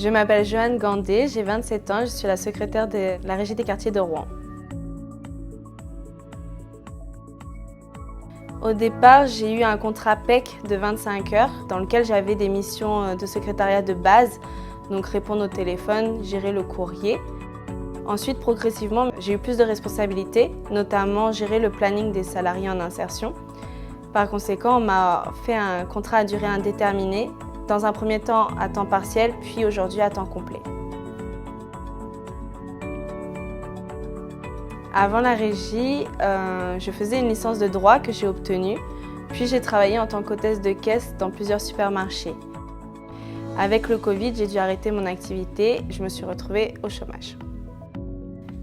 Je m'appelle Joanne Gandé, j'ai 27 ans, je suis la secrétaire de la Régie des quartiers de Rouen. Au départ, j'ai eu un contrat PEC de 25 heures dans lequel j'avais des missions de secrétariat de base, donc répondre au téléphone, gérer le courrier. Ensuite, progressivement, j'ai eu plus de responsabilités, notamment gérer le planning des salariés en insertion. Par conséquent, on m'a fait un contrat à durée indéterminée, dans un premier temps à temps partiel, puis aujourd'hui à temps complet. Avant la régie, je faisais une licence de droit que j'ai obtenue, puis j'ai travaillé en tant qu'hôtesse de caisse dans plusieurs supermarchés. Avec le Covid, j'ai dû arrêter mon activité, je me suis retrouvée au chômage.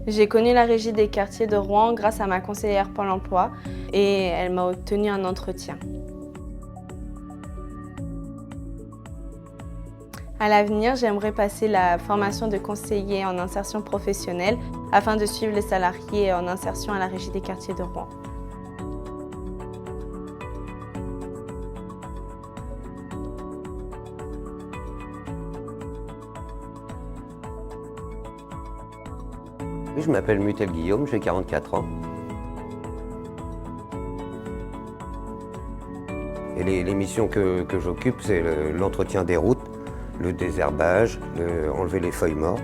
J'ai connu la Régie des quartiers de Rouen grâce à ma conseillère Pôle emploi et elle m'a obtenu un entretien. À l'avenir, j'aimerais passer la formation de conseiller en insertion professionnelle afin de suivre les salariés en insertion à la Régie des quartiers de Rouen. Je m'appelle Mutel Guillaume, j'ai 44 ans. Et les missions que j'occupe, c'est l'entretien des routes, le désherbage, enlever les feuilles mortes.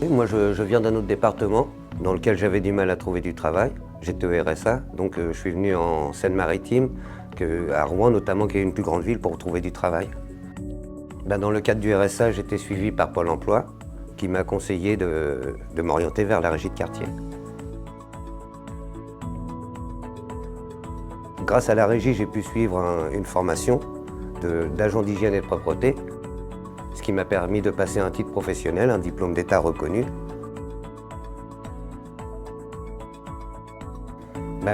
Et moi, je viens d'un autre département dans lequel j'avais du mal à trouver du travail. J'étais au RSA, donc je suis venu en Seine-Maritime, à Rouen notamment, qui est une plus grande ville, pour trouver du travail. Dans le cadre du RSA, j'étais suivi par Pôle emploi, qui m'a conseillé de m'orienter vers la régie de quartier. Grâce à la régie, j'ai pu suivre une formation d'agent d'hygiène et de propreté, ce qui m'a permis de passer un titre professionnel, un diplôme d'État reconnu.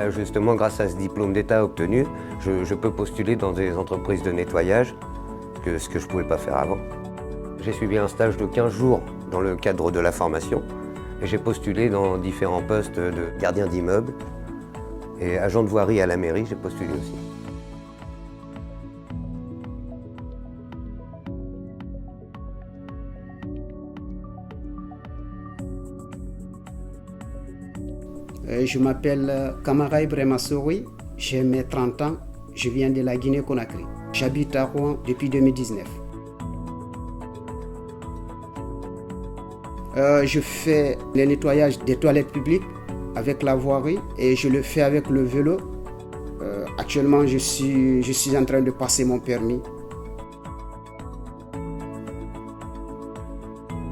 Justement, grâce à ce diplôme d'État obtenu, je peux postuler dans des entreprises de nettoyage, ce que je ne pouvais pas faire avant. J'ai suivi un stage de 15 jours dans le cadre de la formation et j'ai postulé dans différents postes de gardien d'immeuble et agent de voirie à la mairie, j'ai postulé aussi. Je m'appelle Kamara Ibrahima Souri, j'ai mes 30 ans, je viens de la Guinée-Conakry. J'habite à Rouen depuis 2019. Je fais le nettoyage des toilettes publiques avec la voirie et je le fais avec le vélo. Actuellement, je suis en train de passer mon permis.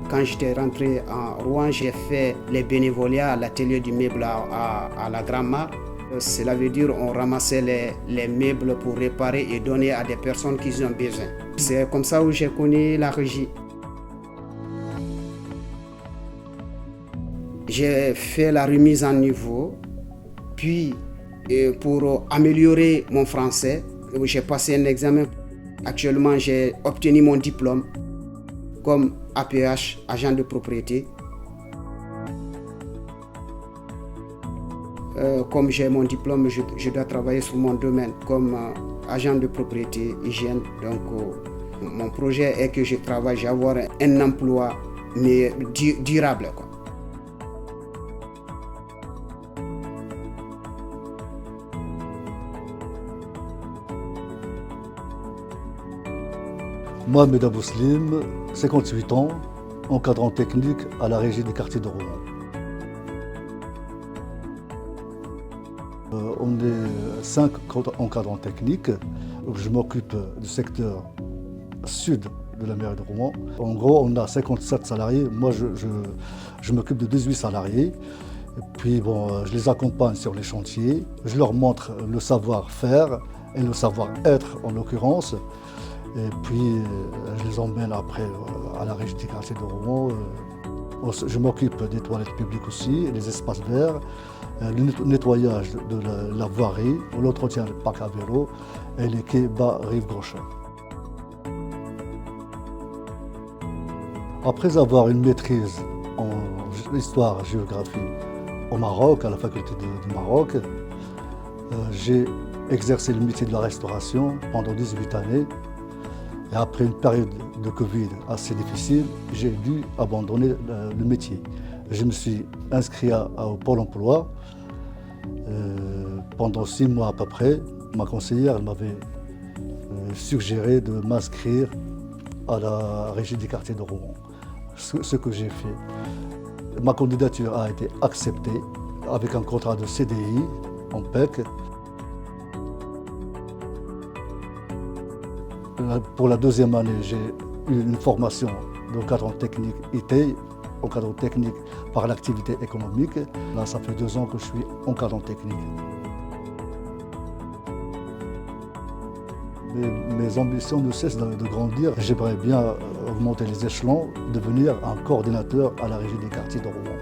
Quand j'étais rentré à Rouen, j'ai fait les bénévolats à l'atelier du meuble à la Grand-Mare. Cela veut dire qu'on ramassait les meubles pour réparer et donner à des personnes qui en ont besoin. C'est comme ça que j'ai connu la régie. J'ai fait la remise en niveau, puis pour améliorer mon français, j'ai passé un examen. Actuellement, j'ai obtenu mon diplôme comme APH, agent de propriété. Comme j'ai mon diplôme, je dois travailler sur mon domaine comme agent de propriété, hygiène. Donc, mon projet est que je travaille, j'ai avoir un emploi mais durable, quoi. Mohamed Abouslim, 58 ans, encadrant technique à la Régie des quartiers de Rouen. On est 5 encadrants techniques. Je m'occupe du secteur sud de la mairie de Rouen. En gros, on a 57 salariés. Moi, je m'occupe de 18 salariés. Et puis, je les accompagne sur les chantiers. Je leur montre le savoir-faire et le savoir-être, en l'occurrence. Et puis, je les emmène après à la Régie des quartiers de Rouen. Je m'occupe des toilettes publiques aussi, des espaces verts, le nettoyage de la voirie, l'entretien du parc à vélo et les quais bas rive gauche. Après avoir une maîtrise en histoire et géographie au Maroc, à la faculté du Maroc, j'ai exercé le métier de la restauration pendant 18 années. Et après une période de Covid assez difficile, j'ai dû abandonner le métier. Je me suis inscrit au Pôle emploi. Pendant 6 mois à peu près, ma conseillère m'avait suggéré de m'inscrire à la Régie des quartiers de Rouen, ce que j'ai fait. Ma candidature a été acceptée avec un contrat de CDI en PEC. Pour la deuxième année, j'ai eu une formation d'encadrement technique IT, encadrant technique par l'activité économique. Là, ça fait 2 ans que je suis encadrant technique. Mes ambitions ne cessent de grandir. J'aimerais bien augmenter les échelons, devenir un coordinateur à la Régie des quartiers de Rouen.